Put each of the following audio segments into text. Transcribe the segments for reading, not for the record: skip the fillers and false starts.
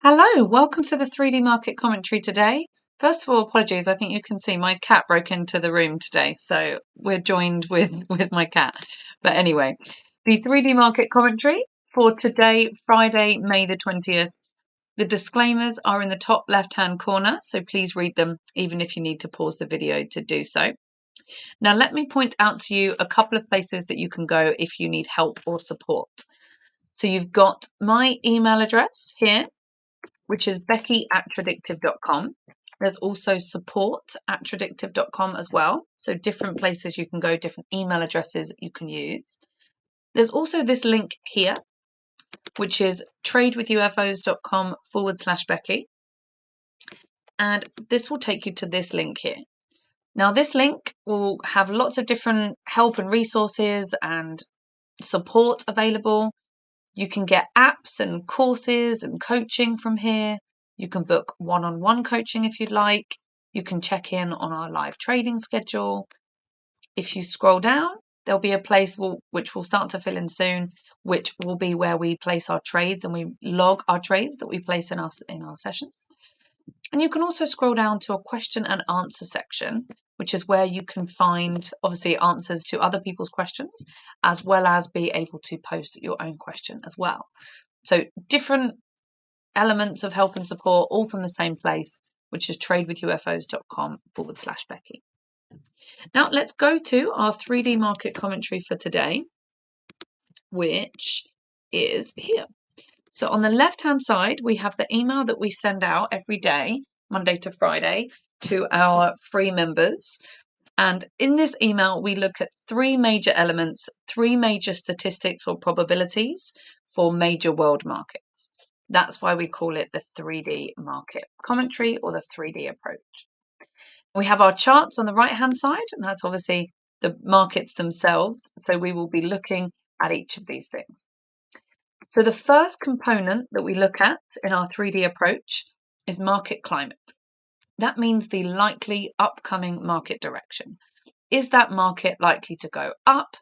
Hello, welcome to the 3D market commentary today. First of all, apologies, I think you can see my cat broke into the room today, so we're joined with my cat. But anyway, the 3D market commentary for today, Friday, May the 20th. The disclaimers are in the top left-hand corner, so please read them, even if you need to pause the video to do so. Now, let me point out to you a couple of places that you can go if you need help or support. So you've got my email address here, which is becky@tradewithufos.com. There's also support@tradewithufos.com as well. So different places you can go, different email addresses you can use. There's also this link here, which is tradewithufos.com/Becky. And this will take you to this link here. Now, this link will have lots of different help and resources and support available. You can get apps and courses and coaching from here. You can book one-on-one coaching if you'd like. You can check in on our live trading schedule. If you scroll down, there'll be a place which will start to fill in soon, which will be where we place our trades and we log our trades that we place in our sessions. And you can also scroll down to a question and answer section, which is where you can find, obviously, answers to other people's questions, as well as be able to post your own question as well. So different elements of help and support, all from the same place, which is tradewithufos.com/Becky. Now let's go to our 3D market commentary for today, which is here. So on the left-hand side, we have the email that we send out every day, Monday to Friday, to our free members. And in this email, we look at three major elements, three major statistics or probabilities for major world markets. That's why we call it the 3D market commentary or the 3D approach. We have our charts on the right-hand side, and that's obviously the markets themselves. So we will be looking at each of these things. So the first component that we look at in our 3D approach is market climate. That means the likely upcoming market direction. Is that market likely to go up,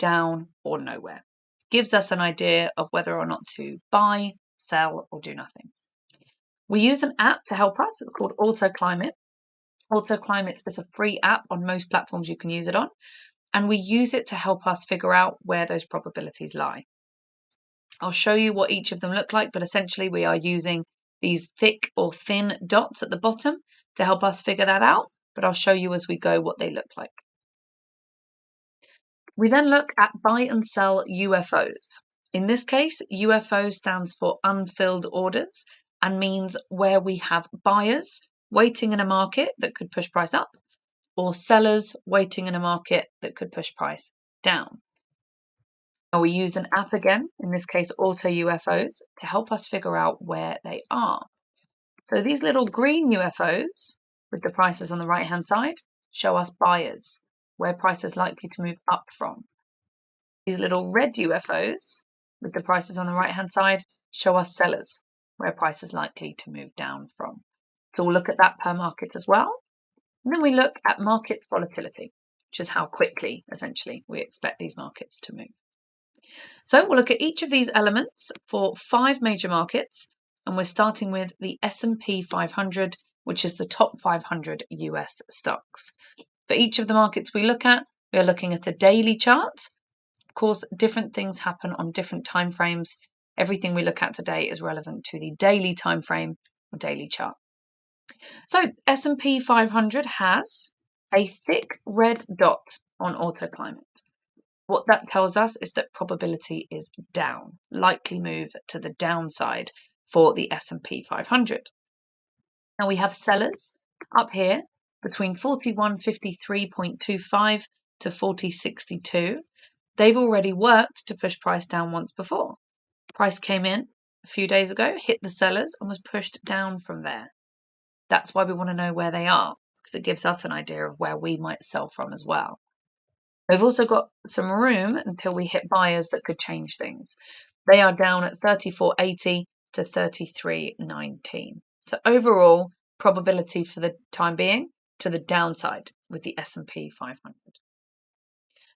down, or nowhere? Gives us an idea of whether or not to buy, sell, or do nothing. We use an app to help us. It's called Autoclimate. Autoclimate is a free app on most platforms you can use it on, and we use it to help us figure out where those probabilities lie. I'll show you what each of them look like, but essentially we are using these thick or thin dots at the bottom to help us figure that out, but I'll show you as we go what they look like. We then look at buy and sell UFOs. In this case, UFO stands for unfilled orders and means where we have buyers waiting in a market that could push price up or sellers waiting in a market that could push price down. Now we use an app again, in this case Auto UFOs, to help us figure out where they are. So these little green UFOs with the prices on the right hand side show us buyers, where price is likely to move up from. These little red UFOs with the prices on the right hand side show us sellers, where price is likely to move down from. So we'll look at that per market as well. And then we look at market volatility, which is how quickly essentially we expect these markets to move. So we'll look at each of these elements for 5 major markets, and we're starting with the S&P 500, which is the top 500 US stocks. For each of the markets we look at, we are looking at a daily chart. Of course, different things happen on different time frames. Everything we look at today is relevant to the daily time frame or daily chart. So S&P 500 has a thick red dot on Autoclimate. What that tells us is that probability is down, likely move to the downside for the S&P 500. Now we have sellers up here between 4153.25 to 4062. They've already worked to push price down once before. Price came in a few days ago, hit the sellers and was pushed down from there. That's why we want to know where they are, because it gives us an idea of where we might sell from as well. We've also got some room until we hit buyers that could change things. They are down at 34.80 to 33.19. So overall, probability for the time being to the downside with the S&P 500.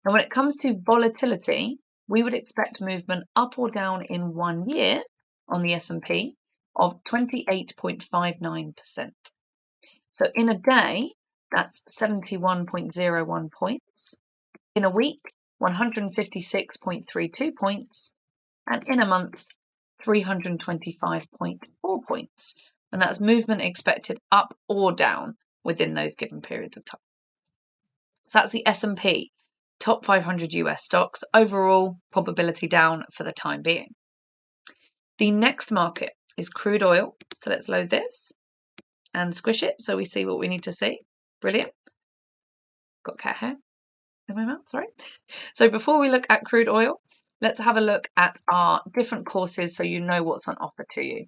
Now, when it comes to volatility, we would expect movement up or down in 1 year on the S&P of 28.59%. So in a day, that's 71.01 points. In a week, 156.32 points. And in a month, 325.4 points. And that's movement expected up or down within those given periods of time. So that's the S&P, top 500 US stocks, overall probability down for the time being. The next market is crude oil. So let's load this and squish it so we see what we need to see. Brilliant. Got cat hair in my mouth, sorry. So before we look at crude oil, let's have a look at our different courses so you know what's on offer to you.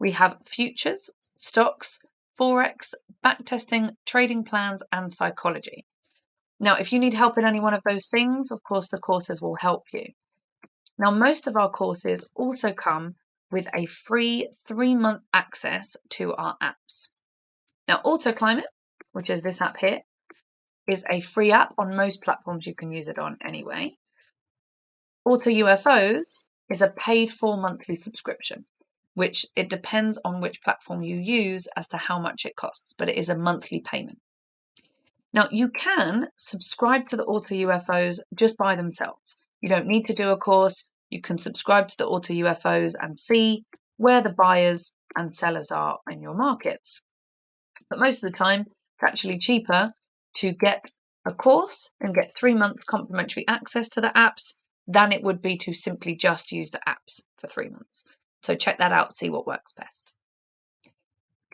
We have futures, stocks, forex, backtesting, trading plans, and psychology. Now, if you need help in any one of those things, of course, the courses will help you. Now, most of our courses also come with a free 3-month access to our apps. Now, Autoclimate, which is this app here, is a free app on most platforms. You can use it on anyway. Auto UFOs is a paid for monthly subscription, which it depends on which platform you use as to how much it costs, but it is a monthly payment. Now, you can subscribe to the Auto UFOs just by themselves. You don't need to do a course. You can subscribe to the Auto UFOs and see where the buyers and sellers are in your markets. But most of the time, it's actually cheaper to get a course and get 3 months complimentary access to the apps than it would be to simply just use the apps for 3 months. So check that out, see what works best.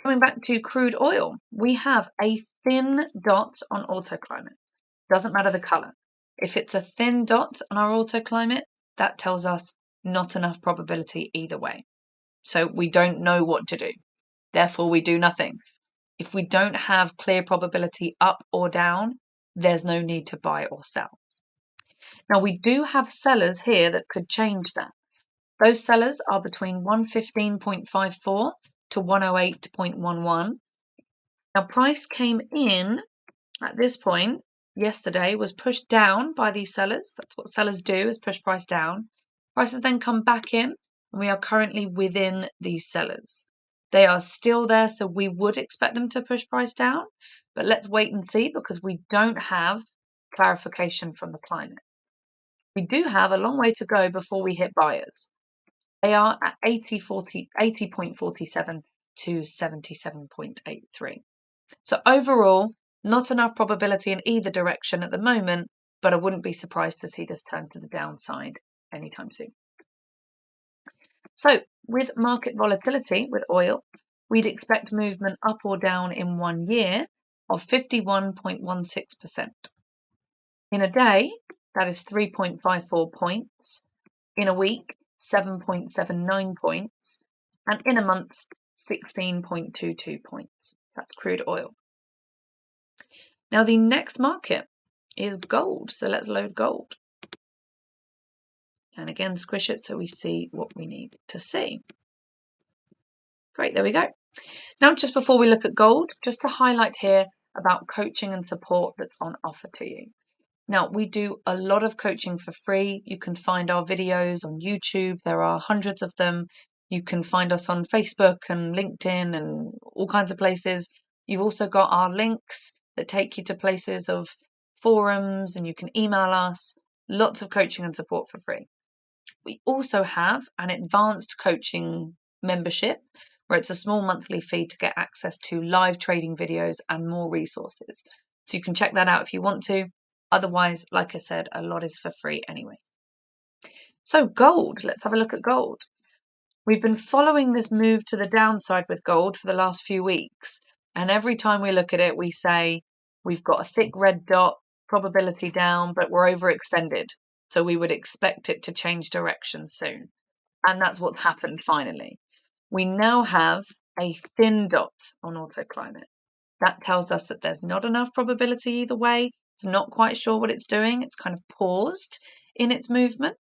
Coming back to crude oil, we have a thin dot on Autoclimate. Doesn't matter the color. If it's a thin dot on our Autoclimate, that tells us not enough probability either way. So we don't know what to do. Therefore, we do nothing. If we don't have clear probability up or down, there's no need to buy or sell. Now, we do have sellers here that could change that. Those sellers are between 115.54 to 108.11. Now, price came in at this point yesterday, was pushed down by these sellers. That's what sellers do, is push price down. Prices then come back in, and we are currently within these sellers. They are still there, so we would expect them to push price down, but let's wait and see because we don't have clarification from the climate. We do have a long way to go before we hit buyers. They are at 80.47 to 77.83. So overall, not enough probability in either direction at the moment, but I wouldn't be surprised to see this turn to the downside anytime soon. So with market volatility with oil, we'd expect movement up or down in 1 year of 51.16%. In a day, that is 3.54 points. In a week, 7.79 points. And in a month, 16.22 points. That's crude oil. Now the next market is gold. So let's load gold. And again, squish it so we see what we need to see. Great, there we go. Now, just before we look at gold, just to highlight here about coaching and support that's on offer to you. Now, we do a lot of coaching for free. You can find our videos on YouTube. There are hundreds of them. You can find us on Facebook and LinkedIn and all kinds of places. You've also got our links that take you to places of forums, and you can email us. Lots of coaching and support for free. We also have an advanced coaching membership where it's a small monthly fee to get access to live trading videos and more resources. So you can check that out if you want to. Otherwise, like I said, a lot is for free anyway. So gold, let's have a look at gold. We've been following this move to the downside with gold for the last few weeks. And every time we look at it, we say we've got a thick red dot, probability down, but we're overextended. So we would expect it to change direction soon. And that's what's happened finally. We now have a thin dot on Autoclimate. That tells us that there's not enough probability either way. It's not quite sure what it's doing. It's kind of paused in its movement.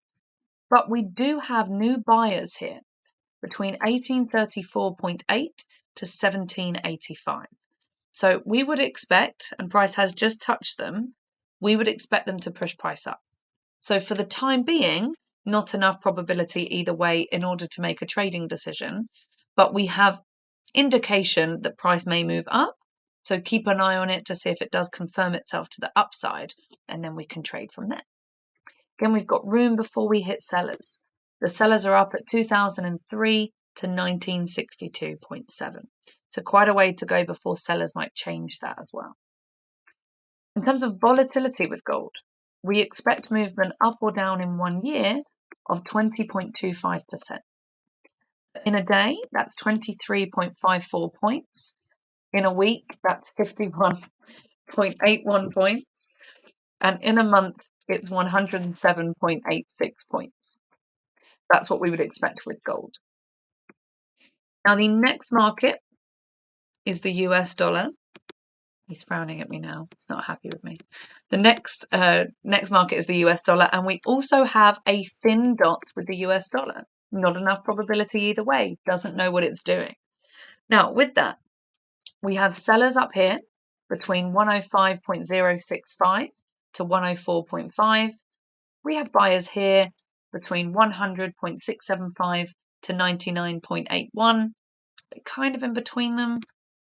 But we do have new buyers here between 1834.8 to 1785. So we would expect, and price has just touched them, we would expect them to push price up. So for the time being, not enough probability either way in order to make a trading decision. but we have indication that price may move up. So keep an eye on it to see if it does confirm itself to the upside, and then we can trade from there. Again, we've got room before we hit sellers. The sellers are up at 2003 to 1962.7. So quite a way to go before sellers might change that as well. In terms of volatility with gold, we expect movement up or down in 1 year of 20.25%. In a day, that's 23.54 points. In a week, that's 51.81 points. And in a month, it's 107.86 points. That's what we would expect with gold. Now, the next market is the US dollar. He's frowning at me now. He's not happy with me. The next market is the US dollar, and we also have a thin dot with the US dollar. Not enough probability either way. Doesn't know what it's doing. Now, with that, we have sellers up here between 105.065 to 104.5. We have buyers here between 100.675 to 99.81, but kind of in between them.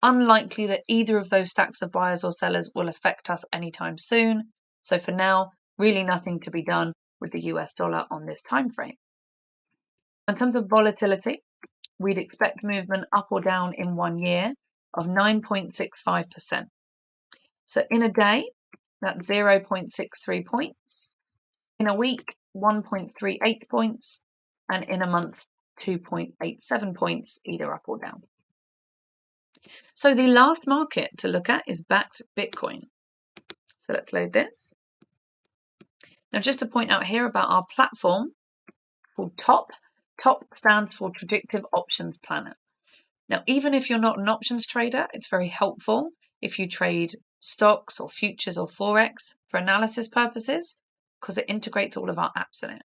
Unlikely that either of those stacks of buyers or sellers will affect us anytime soon. So for now, really nothing to be done with the US dollar on this time frame. In terms of volatility, we'd expect movement up or down in 1 year of 9.65%. So in a day, that's 0.63 points. In a week, 1.38 points. And in a month, 2.87 points, either up or down. So the last market to look at is bakkt Bitcoin. So let's load this. Now, just to point out here about our platform called TOP. TOP stands for Predictive Options Planner. Now, even if you're not an options trader, it's very helpful if you trade stocks or futures or Forex for analysis purposes, because it integrates all of our apps in it.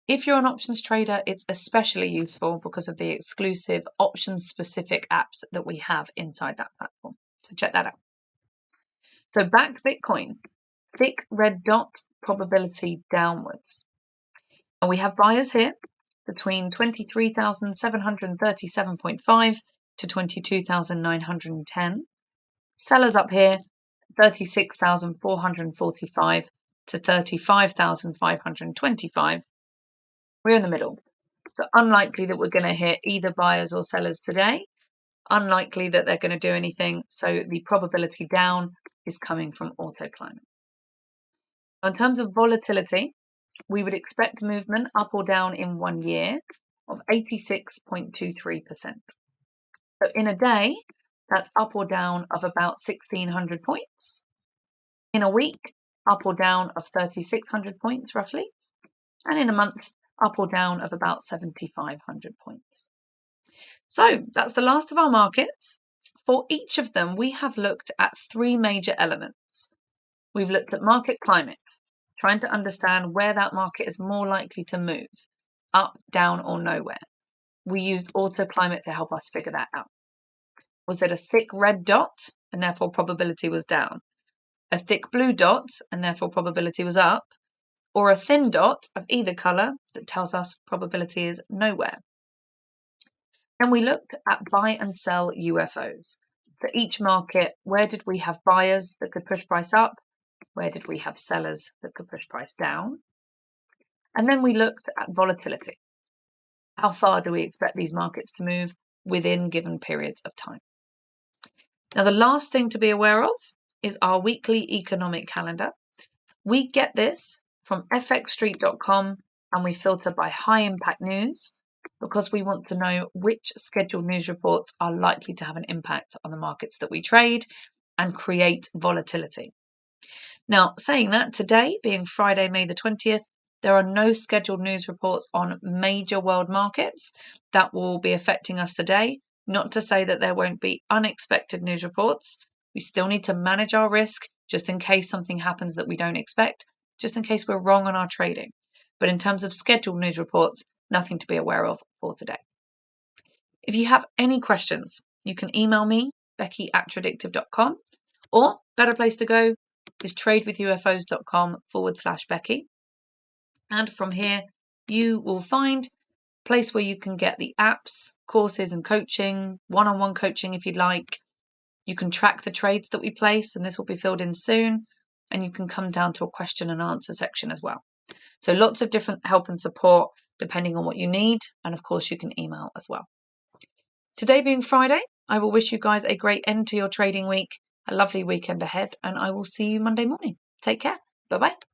If you're an options trader, it's especially useful because of the exclusive options-specific apps that we have inside that platform. So check that out. So bakkt Bitcoin, thick red dot, probability downwards. And we have buyers here between 23,737.5 to 22,910. Sellers up here, 36,445 to 35,525. We're in the middle. So unlikely that we're going to hit either buyers or sellers today. Unlikely that they're going to do anything. So the probability down is coming from Autoclimate. In terms of volatility, we would expect movement up or down in 1 year of 86.23%. So in a day, that's up or down of about 1,600 points. In a week, up or down of 3,600 points roughly. And in a month, up or down of about 7,500 points. So that's the last of our markets. For each of them, we have looked at 3 major elements. We've looked at market climate, trying to understand where that market is more likely to move, up, down, or nowhere. We used Autoclimate to help us figure that out. Was it a thick red dot, and therefore probability was down? A thick blue dot, and therefore probability was up? Or a thin dot of either colour that tells us probability is nowhere? Then we looked at buy and sell UFOs. For each market, where did we have buyers that could push price up? Where did we have sellers that could push price down? And then we looked at volatility. How far do we expect these markets to move within given periods of time? Now, the last thing to be aware of is our weekly economic calendar. We get this from fxstreet.com and we filter by high impact news because we want to know which scheduled news reports are likely to have an impact on the markets that we trade and create volatility. Now, saying that, today being Friday, May the 20th, there are no scheduled news reports on major world markets that will be affecting us today. Not to say that there won't be unexpected news reports. We still need to manage our risk just in case something happens that we don't expect, just in case we're wrong on our trading. But in terms of scheduled news reports, nothing to be aware of for today. If you have any questions, you can email me, Becky@tradewithufos.com, or better place to go is tradewithufos.com/Becky. And from here, you will find place where you can get the apps, courses and coaching, one-on-one coaching if you'd like. You can track the trades that we place, and this will be filled in soon. And you can come down to a question and answer section as well. So lots of different help and support depending on what you need. And of course, you can email as well. Today being Friday, I will wish you guys a great end to your trading week, a lovely weekend ahead, and I will see you Monday morning. Take care. Bye-bye.